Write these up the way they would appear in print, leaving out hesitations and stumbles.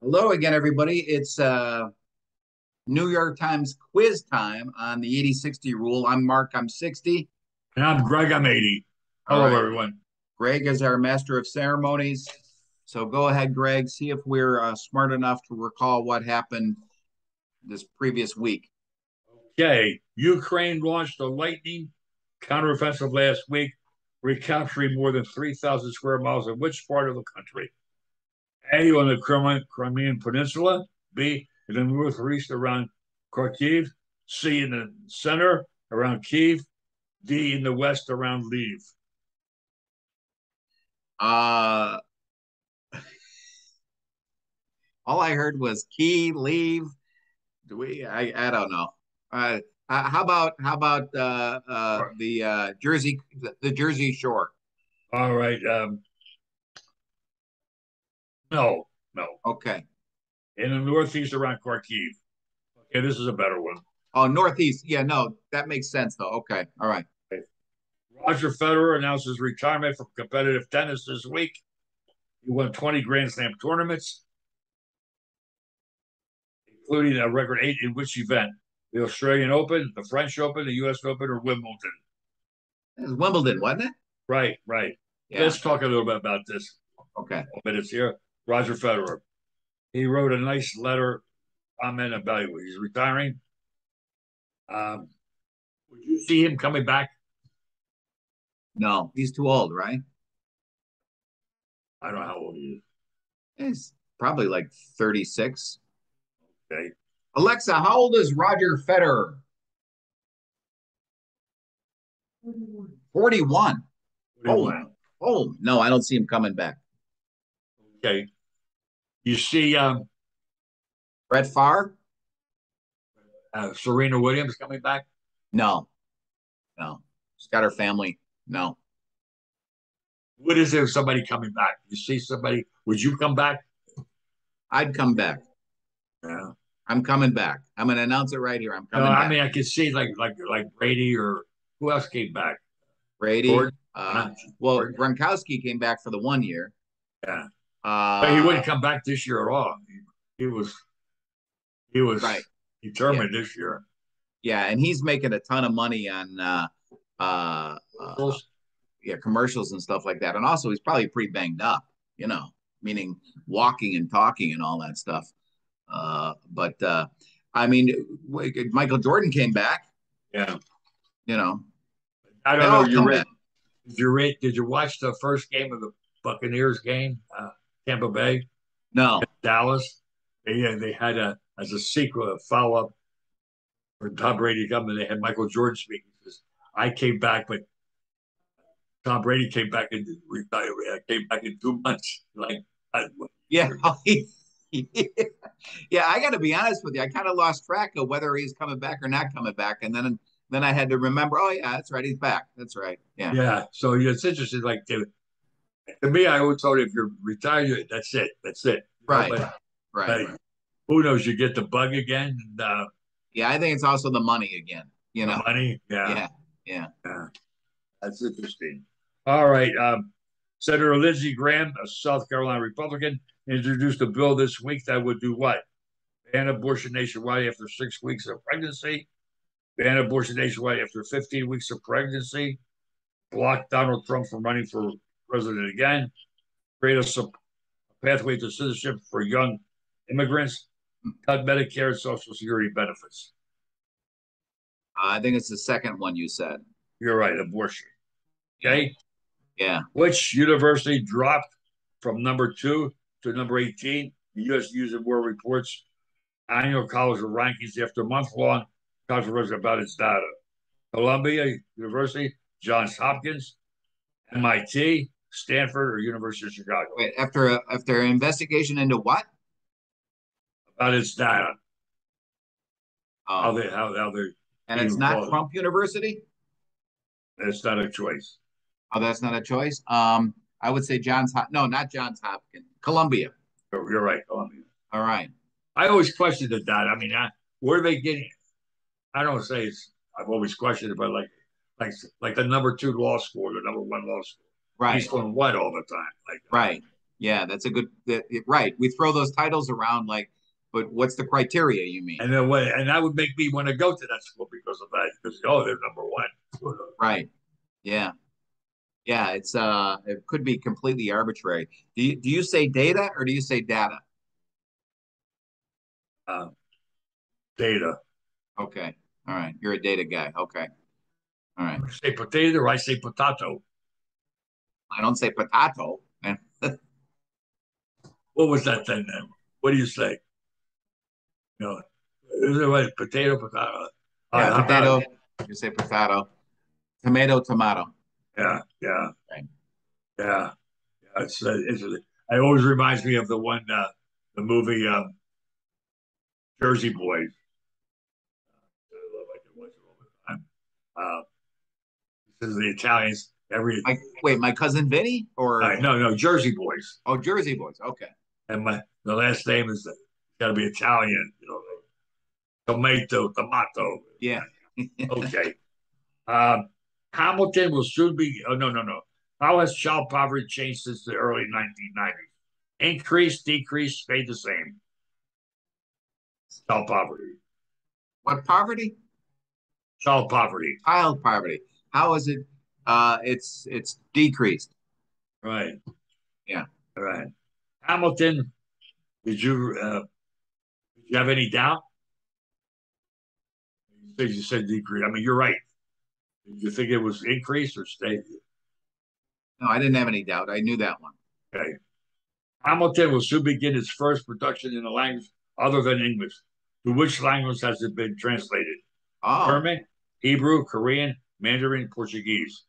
Hello again, everybody. It's New York Times quiz time on the 80-60 rule. I'm Mark, I'm 60. And I'm Greg, I'm 80. All Hello, right. everyone. Greg is our master of ceremonies. So go ahead, Greg, see if we're smart enough to recall what happened this previous week. Okay, Ukraine launched a lightning counteroffensive last week, recapturing more than 3,000 square miles of which part of the country? A, on the Crimean Peninsula, B, in the northeast around Kharkiv, C, in the center around Kiev, D, in the west around Lviv. Uh, all I heard was key, leave. Do we? I don't know. How about the Jersey Shore? All right. No, no. Okay. In the northeast around Kharkiv. Okay, this is a better one. Oh, Northeast. Yeah, no, that makes sense though. Okay. All right. Roger Federer announces retirement from competitive tennis this week. He won 20 Grand Slam tournaments, including a record 8 in which event? The Australian Open, the French Open, the U.S. Open, or Wimbledon? It was Wimbledon, wasn't it? Right, right. Yeah. Let's talk a little bit about this. Okay. Minutes here. Roger Federer. He wrote a nice letter comment about he's retiring. Um, would you see him coming back? No, he's too old, right? I don't know how old he is. He's probably like 36. Okay. Alexa, how old is Roger Federer? 41. What do you Oh, want? oh, no, I don't see him coming back. Okay. You see Brett Favre? Serena Williams coming back? No, no. She's got her family. No, What is there somebody coming back? You see somebody, would you come back? I'd come back. Yeah. I'm coming back. I'm going to announce it right here. I'm No, coming I back. mean I could see like Brady or who else came back? Brady. Jordan. Well, Jordan. Gronkowski came back for the 1 year. Yeah. But he Uh, wouldn't come back this year at all. He was right. Yeah. determined this year. Yeah, and he's making a ton of money on uh, uh, yeah, commercials and stuff like that. And also, he's probably pretty banged up, meaning walking and talking and all that stuff. But I mean, Michael Jordan came back. Yeah. You know, I they don't know. all come back. Did you watch the first game of the Buccaneers game, Tampa Bay, No, Dallas? They had as a sequel, a follow up for Tom Brady coming. They had Michael Jordan speaking. He says, I came back, but Tom Brady came back in retired. I came back in 2 months. yeah, yeah. I got to be honest with you. I kind of lost track of whether he's coming back or not coming back, and then I had to remember. Oh yeah, that's right. He's back. That's right. Yeah. yeah. So it's interesting. Like to me, I always thought if you're retired, that's it. That's it. Right. But Right. who knows? You get the bug again. And, Yeah, I think it's also the money again. the money. Yeah. Yeah. Yeah. Yeah. That's interesting. All right. Senator Lindsey Graham, a South Carolina Republican, introduced a bill this week that would do what? Ban abortion nationwide after 6 weeks of pregnancy, ban abortion nationwide after 15 weeks of pregnancy, block Donald Trump from running for president again, create a pathway to citizenship for young immigrants, cut Medicare and Social Security benefits. I think it's the second one you said. You're right, abortion. Yeah. Okay. Yeah. Which university dropped from number 2 to number 18? The U.S. News and World Report's annual college rankings after a month-long controversy about its data. Columbia University, Johns Hopkins, MIT, Stanford, or University of Chicago. Wait, after an investigation into what? About its data. How Oh, they and it's not Trump University? It's not a choice. Oh, that's not a choice. I would say no, not Johns Hopkins. Columbia. You're right, Columbia. All right. I always questioned the data. I mean, where are they getting? I don't say it's. I've always questioned it, but like the number 2 law school, the number 1 law school. Right. He's doing what all the time? Right. Yeah, that's a good right. We throw those titles around like, but what's the criteria you mean? And then and that would make me want to go to that school because of that. Because they're number one. Right. Yeah. Yeah, it could be completely arbitrary. Do you say data or do you say data? Uh, Data. Okay. All right. You're a data guy. Okay. All right. You say potato or I say potato. I don't say potato. What was that then? What do you say? You know, is it what, potato, potato? Yeah, How about, potato. You say potato. Tomato, tomato. yeah, yeah, Right. yeah. Yeah, it always reminds me of the movie Jersey Boys. I love it. I can watch it all the time. This is the Italians. Wait, my cousin Vinny or No, Jersey Boys. oh Jersey Boys. Okay. And the last name is got to be Italian. Tomato, tomato. Yeah. Okay. Um, Hamilton will soon be. Oh no, no, no. How has child poverty changed since the early 1990s? Increase, decrease, stay the same. Child poverty. What poverty? Child poverty. Child poverty. How is it? It's decreased. Right. Yeah. All right. Hamilton. Did you have any doubt? You said decrease. I mean, you're right. Did you think it was increase or stay? No, I didn't have any doubt. I knew that one. Okay. Hamilton will soon begin its first production in a language other than English. To which language has it been translated? Oh, German, Hebrew, Korean, Mandarin, Portuguese.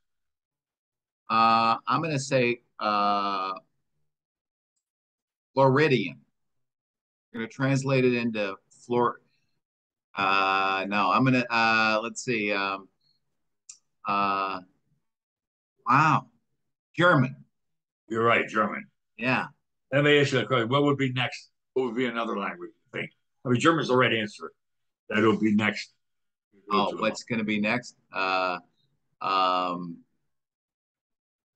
I'm gonna say Floridian. I'm gonna translate it into Flor. No, I'm gonna let's see. Uh, wow, German. You're right, German. Yeah. Let me ask you a question. What would be next? What would be another language, you think? I mean, German's the right answer. That'll be next. Oh, what's gonna be next? Um,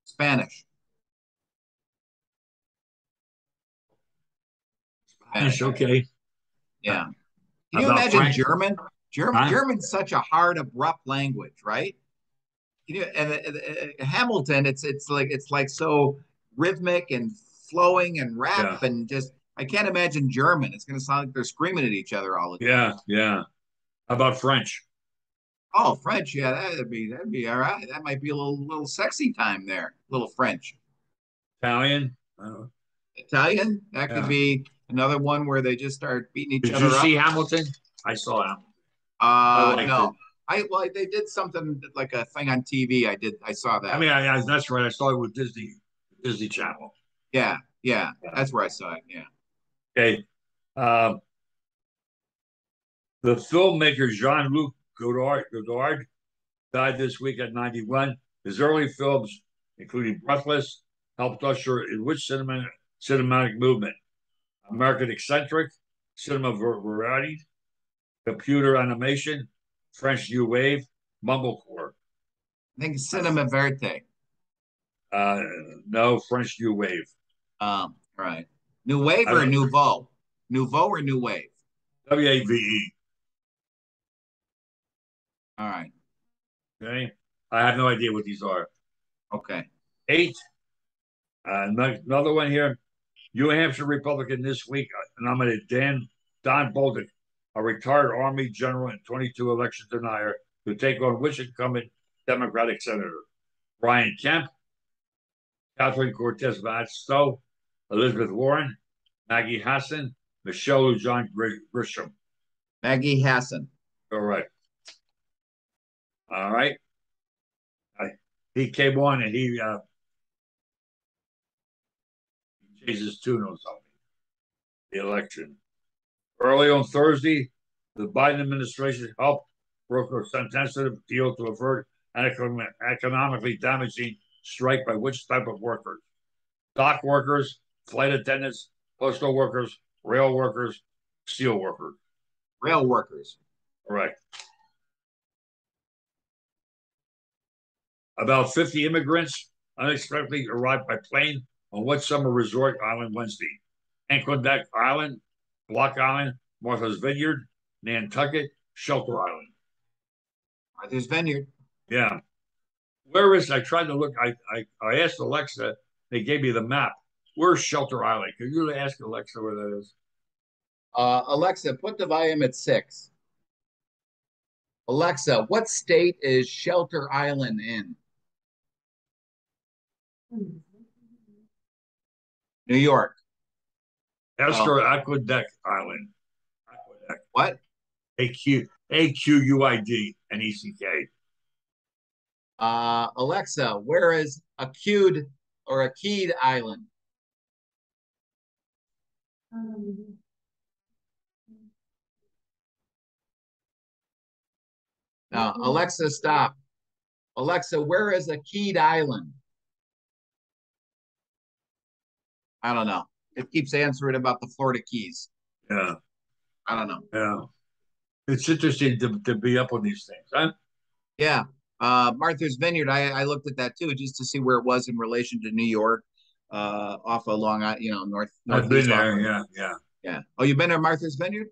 Spanish. Spanish, Spanish. okay. Yeah. Can How you about imagine French? German? Huh? German's such a hard, abrupt language, right? Hamilton, it's like so rhythmic and flowing and rap Yeah. and just I can't imagine German. It's going to sound like they're screaming at each other all the time. Yeah, yeah. How about French? Oh, French, yeah, that'd be all right. That might be a little sexy time there. A little French. Italian? Italian, that could Yeah. be another one where they just start beating each Did you other see up. Hamilton? I saw Hamilton. I liked it. No. They did something like a thing on TV. I saw I that. mean, that's right. I saw it with Disney Channel. Yeah, yeah, Yeah. that's where I saw it. Yeah. Okay. Um, the filmmaker Jean-Luc Godard died this week at 91. His early films, including Breathless, helped usher in which cinematic movement? American eccentric, cinema variety, computer animation, French New Wave, mumblecore. I think Cinema Verte. Uh, no, French New Wave. Right. New Wave I or don't. Nouveau? Nouveau or New Wave? WAVE. All right. Okay. I have no idea what these are. Okay. 8. Another one here. New Hampshire Republican this week nominated Don Bolduc, a retired Army general and 22 election denier, to take on which incumbent Democratic senator? Brian Kemp, Catherine Cortez Masto, Elizabeth Warren, Maggie Hassan, Michelle Lujan Grisham. Maggie Hassan. Correct. All right. He came on and he changed his tune on something. The election. Early on Thursday, the Biden administration helped broker a sensitive deal to avert an economically damaging strike by which type of workers? Dock workers, flight attendants, postal workers, rail workers, steel workers. Rail workers. Correct. About 50 immigrants unexpectedly arrived by plane On what summer resort island Wednesday? Ankledeck Island, Block Island, Martha's Vineyard, Nantucket, Shelter Island. Martha's Vineyard. Yeah. Where is, I tried to look, I asked Alexa, they gave me the map. Where's Shelter Island? Could you ask Alexa where that is? Alexa, put the volume at 6. Alexa, what state is Shelter Island in? New York. Esther Aqueduct Island. Aqueduct. What? Aquuid, Alexa, where is Akeed Island? Now, Alexa, stop. Alexa, where is Akeed Island? I don't know. It keeps answering about the Florida Keys. Yeah. I don't know. Yeah. It's interesting to be up on these things, huh? Yeah. Martha's Vineyard, I looked at that too, just to see where it was in relation to New York, off of Long Island, north. I've been there. Yeah. Yeah. Yeah. Oh, you've been to Martha's Vineyard?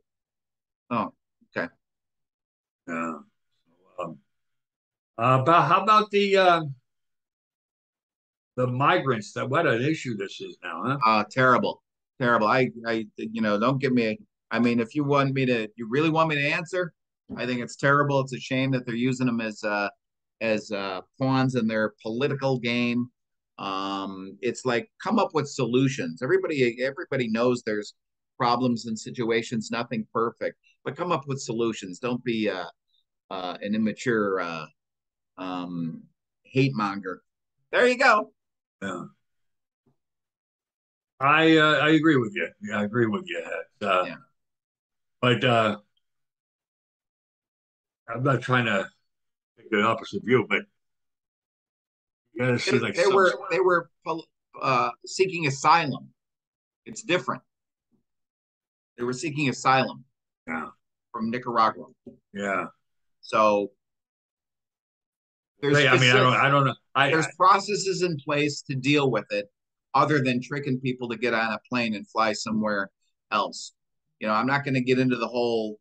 Oh, okay. Yeah. About how about the migrants? What an issue this is now, huh? Terrible, terrible. Don't give me. I mean, if you really want me to answer, I think it's terrible. It's a shame that they're using them as pawns in their political game. It's like, come up with solutions. Everybody knows there's problems and situations. Nothing perfect, but come up with solutions. Don't be an immature hate monger. There you go. Yeah. I agree with you. Yeah, I agree with you. Yeah. But I'm not trying to take the opposite view, but you gotta see like they were seeking asylum. It's different. They were seeking asylum. Yeah. From Nicaragua. Yeah. So there's I don't know. There's processes in place to deal with it, other than tricking people to get on a plane and fly somewhere else. I'm not going to get into the whole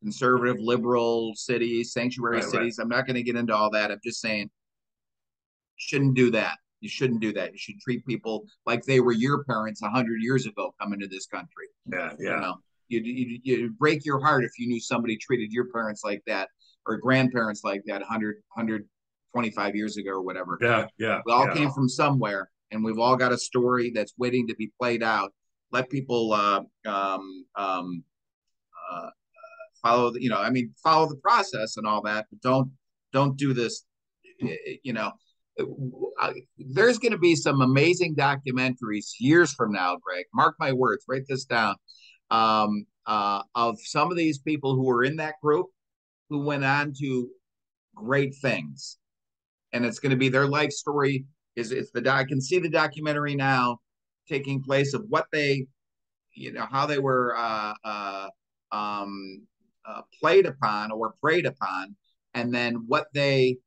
conservative liberal cities, sanctuary cities. Right. I'm not going to get into all that. I'm just saying, shouldn't do that. You shouldn't do that. You should treat people like they were your parents 100 years ago coming to this country. Yeah, yeah. You'd break your heart if you knew somebody treated your parents like that, or grandparents like that 125 years ago or whatever. Yeah, yeah. We all came from somewhere, and we've all got a story that's waiting to be played out. Let people follow the process and all that, but don't do this. There's going to be some amazing documentaries years from now, Greg. Mark my words. Write this down. Of some of these people who were in that group who went on to great things, and it's going to be their life story. I can see the documentary now taking place of what they, how they were played upon or preyed upon, and then what they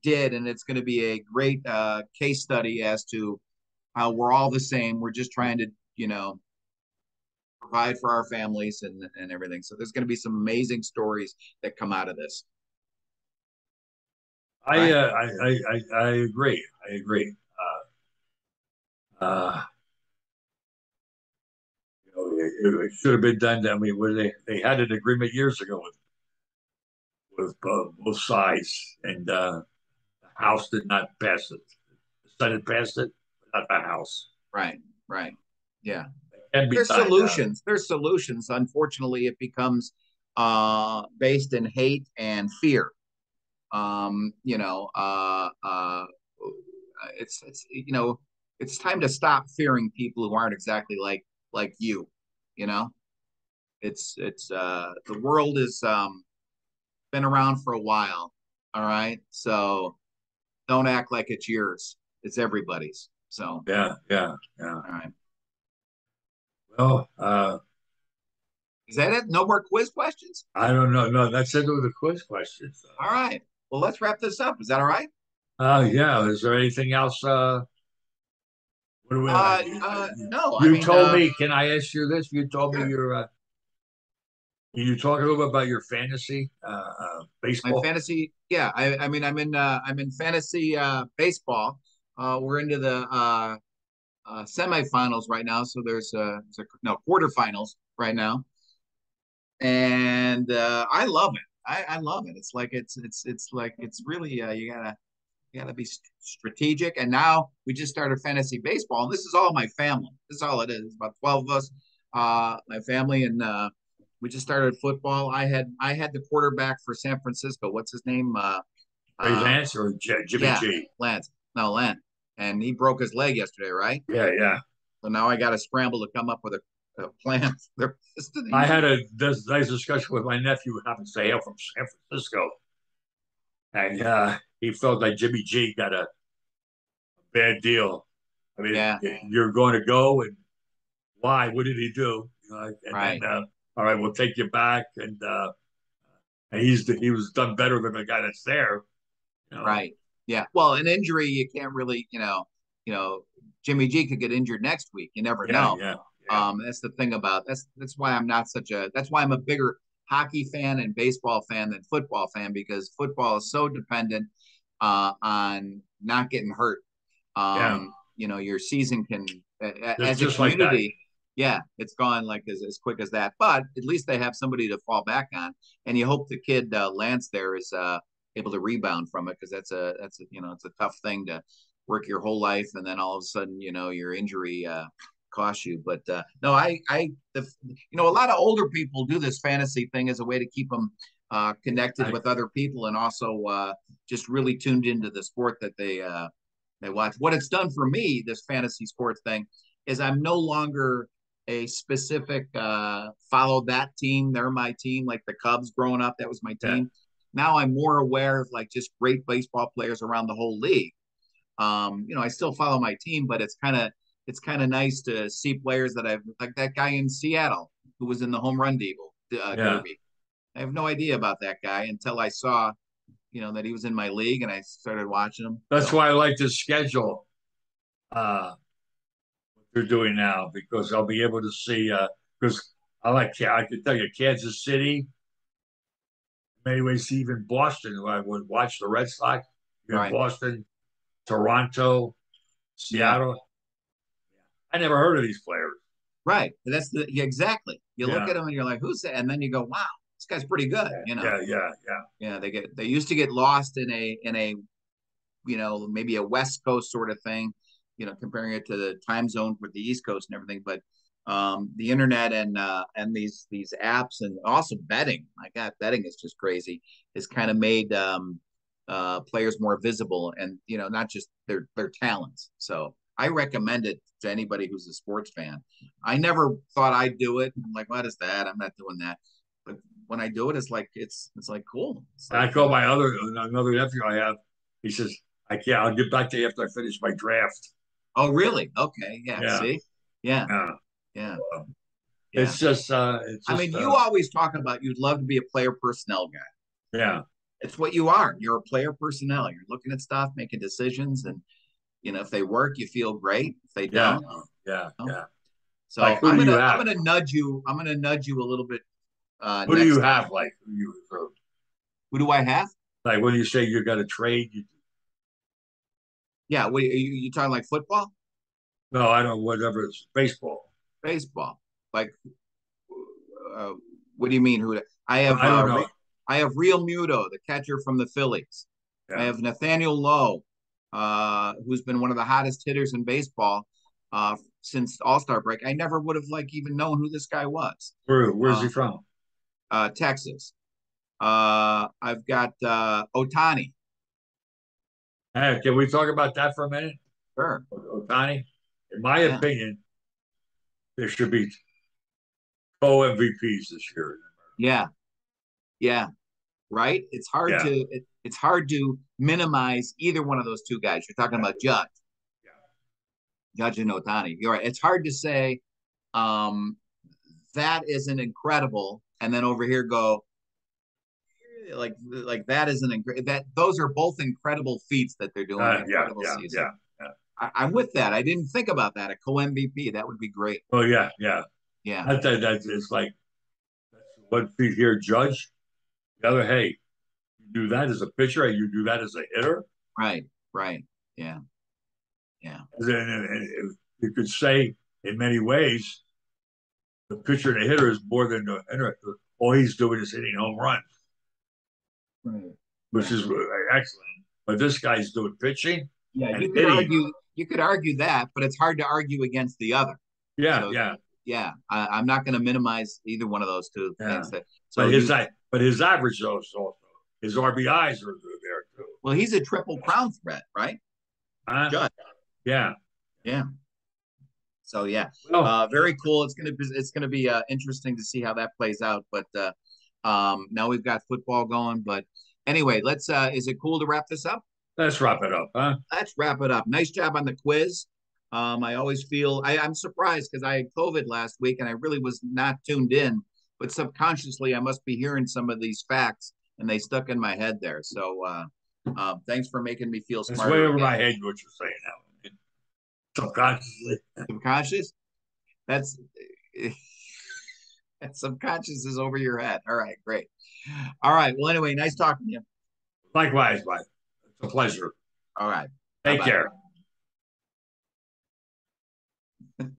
did. And it's going to be a great case study as to how we're all the same. We're just trying to, provide for our families and everything. So there's going to be some amazing stories that come out of this. I agree. I agree. It should have been done. I mean, where they had an agreement years ago with both sides, and the House did not pass it. The Senate passed it, but not the House. Right. Yeah. There's solutions. There's solutions. Unfortunately, it becomes based in hate and fear. It's time to stop fearing people who aren't exactly like you. It's the world has been around for a while. All right, so don't act like it's yours. It's everybody's. So yeah. All right. Well, is that it? No more quiz questions? I don't know. No, that's it with the quiz questions. All right. Well, let's wrap this up. Is that all right? Yeah. Is there anything else? What do No, I you mean, told me. Can I ask you this? You told me you're. Can you talk a little bit about your fantasy my baseball? fantasy. Yeah, I mean, I'm in fantasy baseball. We're into the semifinals right now, so there's no quarterfinals right now, and I love it. I love it. It's like it's like it's really you gotta be strategic. And now we just started fantasy baseball, and this is all my family. This is all it is. It's about 12 of us, my family, and we just started football. I had the quarterback for San Francisco. What's his name? Ray Uh, Lance or Jimmy yeah, G? Lance. No, Lance. And he broke his leg yesterday, right? Yeah, yeah. So now I got to scramble to come up with a plan for the rest of the I had year. this nice discussion with my nephew who happens to hail from San Francisco, and he felt like Jimmy G got a bad deal. I mean, Yeah, you're going to go, and why? What did he do? And then, right, all right, we'll take you back, and he was done better than the guy that's there. You know, right. Yeah. Well, an injury you can't really, Jimmy G could get injured next week. You never yeah, know. yeah, yeah, That's the thing about that's why I'm not such a that's why I'm a bigger hockey fan and baseball fan than football fan, because football is so dependent on not getting hurt. yeah. Your season can as a Just like that. community, yeah, it's gone like as quick as that. But at least they have somebody to fall back on, and you hope the kid Lance there is able to rebound from it, because that's a it's a tough thing to work your whole life, and then all of a sudden your injury costs you. But no, a lot of older people do this fantasy thing as a way to keep them connected I, with other people, and also just really tuned into the sport that they watch. What it's done for me, this fantasy sports thing, is I'm no longer a specific follow that team. They're my team, like the Cubs growing up. That was my yeah, team. Now I'm more aware of like just great baseball players around the whole league. I still follow my team, but it's kind of nice to see players that I've like that guy in Seattle who was in the home run yeah. derby. I have no idea about that guy until I saw that he was in my league, and I started watching him. That's So why I like to schedule what they're doing now because I'll be able to see. Because I can tell you, Kansas City, in many ways, even Boston. I would watch the Red Sox. You have right, Boston, Toronto, yeah, Seattle. I never heard of these players. right. Yeah, exactly. You look Yeah, at him and you're like, who's that? And then you go, wow, this guy's pretty good. yeah, yeah, yeah, Yeah, they used to get lost in a maybe a West Coast sort of thing, comparing it to the time zone with the East Coast and everything. But the internet and these apps, and also betting, my God, betting is just crazy. Has kind of made players more visible, and not just their talents. So I recommend it to anybody who's a sports fan. I never thought I'd do it. I'm like, what is that? I'm not doing that. But when I do it, it's like cool. It's I like call my another nephew I have. He says, "I can't. I'll get back to you after I finish my draft." oh, really? Okay. Yeah. Yeah, See? Yeah. yeah. Yeah. Um, Yeah. it's I mean, just, you always talk about you'd love to be a player personnel guy. yeah, It's what you are. You're a player personnel. You're looking at stuff, making decisions, and if they work, you feel great. If they yeah, don't, yeah, you know. yeah. Like, So who I'm do you gonna I'm have? gonna nudge you. I'm gonna nudge you a little bit Who do you next time. have? Like, Who do I have? like when you say you got to trade, Yeah. What, you talking like football, no, I don't. Whatever it's baseball. baseball? Like, uh, what do you mean? Who I have? I don't know. I have Real Muto, the catcher from the Phillies. I Yeah, have Nathaniel Lowe, who's been one of the hottest hitters in baseball since All Star break. I never would have even known who this guy was. where's he Uh, from? Texas. I've got Otani. Hey, can we talk about that for a minute? Sure. Otani, in my Yeah. opinion, there should be co MVPs this year. Yeah. Yeah. Right. Yeah, It's hard to minimize either one of those two guys. You're talking yeah, about Judge and Otani. You're right. It's hard to say um, that isn't incredible, and then over here go like that is that those are both incredible feats that they're doing. Incredible season. I'm with that. I didn't think about that. A co-MVP, that would be great. Oh yeah. Yeah. That's it's like that's one feat here, judge. The other, hey, you do that as a pitcher, and you do that as a hitter. Right. Yeah. And you could say in many ways, the pitcher and the hitter is more than the hitter. All he's doing is hitting home runs, right. which is excellent. But this guy's doing pitching. Yeah, and hitting. You could argue that, but it's hard to argue against the other. Yeah. I'm not going to minimize either one of those two things. But his average also, his RBIs are there too. Well, he's a triple crown threat, right? Judge. Yeah. So yeah, well, very cool. It's gonna be interesting to see how that plays out. But now we've got football going. But anyway, let's. Is it cool to wrap this up? Let's wrap it up, huh? Let's wrap it up. Nice job on the quiz. I always feel I'm surprised because I had COVID last week and I really was not tuned in, but subconsciously I must be hearing some of these facts and they stuck in my head there. So thanks for making me feel smarter. It's way over my head what you're saying now. Subconsciously. Subconscious? That's subconscious is over your head. All right, great. All right. Well, anyway, nice talking to you. Likewise, bye. It's a pleasure. All right. Take care.